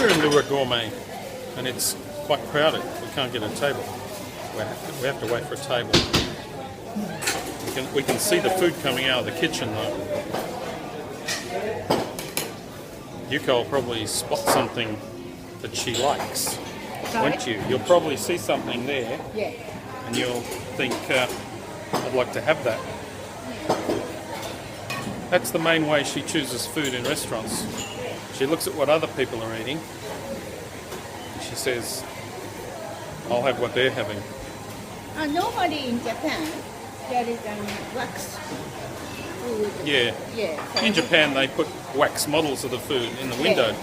we're in Lure Gourmet, and it's quite crowded. We can't get a table. We have to wait for a table. We can see the food coming out of the kitchen though. Yuko will probably spot something that she likes, won't you? You'll probably see something there, Yeah. and you'll think, I'd like to have that. That's the main way she chooses food in restaurants. She looks at what other people are eating, and she says, I'll have what they're having. Normally in Japan, there is wax food. Yeah. Yeah. In Japan, they put wax models of the food in the window,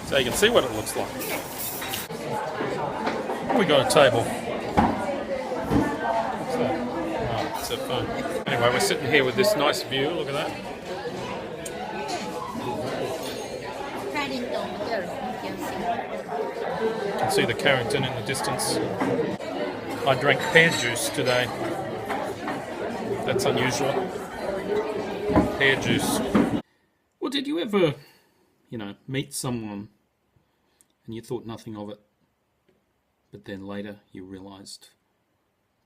so you can see what it looks like. We got a table. What's that? Oh, it's a phone. Anyway, we're sitting here with this nice view. Look at that. You can see the Carrington in the distance. I drank pear juice today. That's unusual. Pear juice. Well, did you ever, meet someone and you thought nothing of it, but then later you realised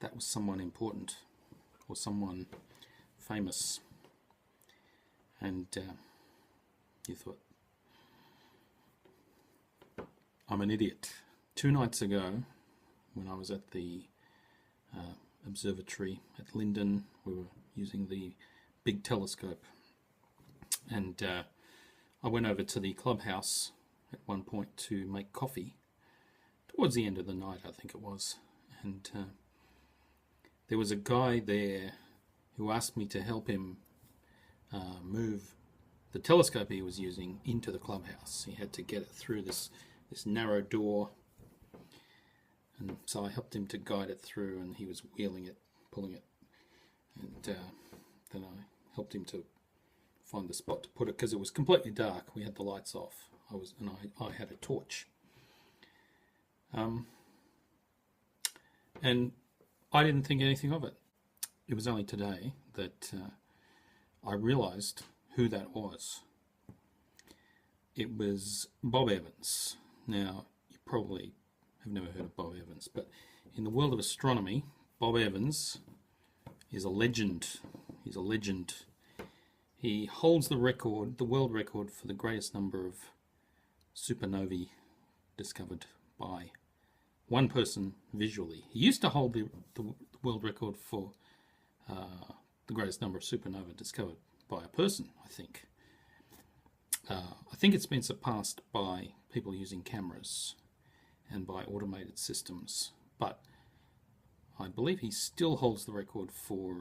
that was someone important or someone famous, and you thought, I'm an idiot. 2 nights ago, when I was at the observatory at Linden, we were using the big telescope, and I went over to the clubhouse at one point to make coffee towards the end of the night, I think it was, and there was a guy there who asked me to help him move the telescope he was using into the clubhouse. He had to get it through this narrow door, and so I helped him to guide it through, and he was wheeling it, pulling it, and then I helped him to find the spot to put it, because it was completely dark. We had the lights off. I had a torch, and I didn't think anything of it. It was only today that I realised who that was. It was Bob Evans. Now, you probably have never heard of Bob Evans, but in the world of astronomy, Bob Evans is a legend. He's a legend. He holds the world record for the greatest number of supernovae discovered by one person visually. He used to hold the world record for the greatest number of supernovae discovered by a person, I think. I think it's been surpassed by people using cameras and by automated systems, but I believe he still holds the record for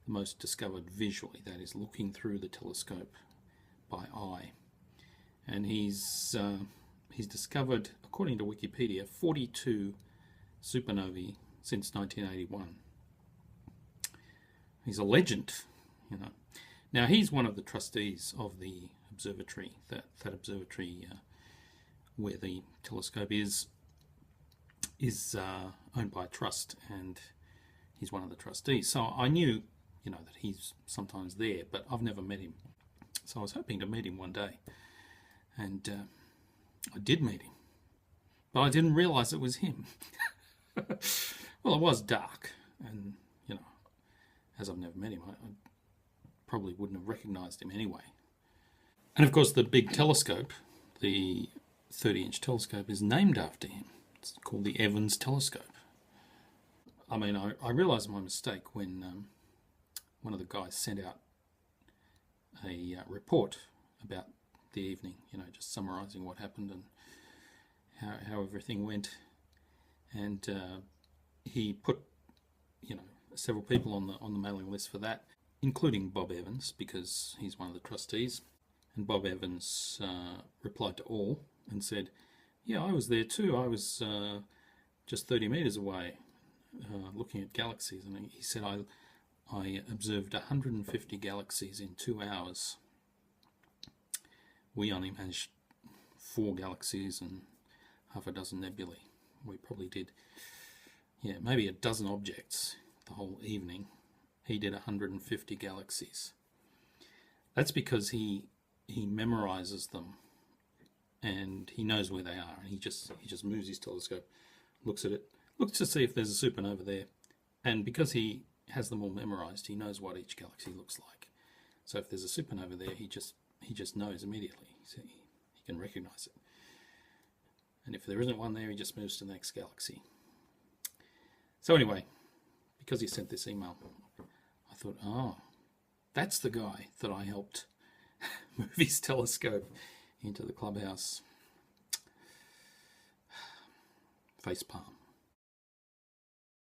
the most discovered visually, that is, looking through the telescope by eye. And he's discovered, according to Wikipedia, 42 supernovae since 1981. He's a legend, Now, he's one of the trustees of the observatory, that observatory where the telescope is owned by a trust, and he's one of the trustees. So I knew, that he's sometimes there, but I've never met him. So I was hoping to meet him one day, and I did meet him, but I didn't realise it was him. Well, it was dark, and as I've never met him, I probably wouldn't have recognised him anyway. And of course, the big telescope, the 30-inch telescope, is named after him. It's called the Evans telescope. I mean, I realised my mistake when one of the guys sent out a report about the evening, just summarising what happened and how everything went. And he put, several people on the mailing list for that, including Bob Evans, because he's one of the trustees. And Bob Evans replied to all and said, yeah, I was there too. I was just 30 metres away looking at galaxies. And he said, I observed 150 galaxies in 2 hours. We only managed 4 galaxies and half a dozen nebulae. We probably did, maybe a dozen objects the whole evening. He did 150 galaxies. That's because he memorises them and he knows where they are, and he just moves his telescope, looks at it, looks to see if there's a supernova there, and because he has them all memorized, he knows what each galaxy looks like. So if there's a supernova there, he just knows immediately. He can recognize it. And if there isn't one there, he just moves to the next galaxy. So anyway, because he sent this email, I thought, oh, that's the guy that I helped move his telescope into the clubhouse. Facepalm.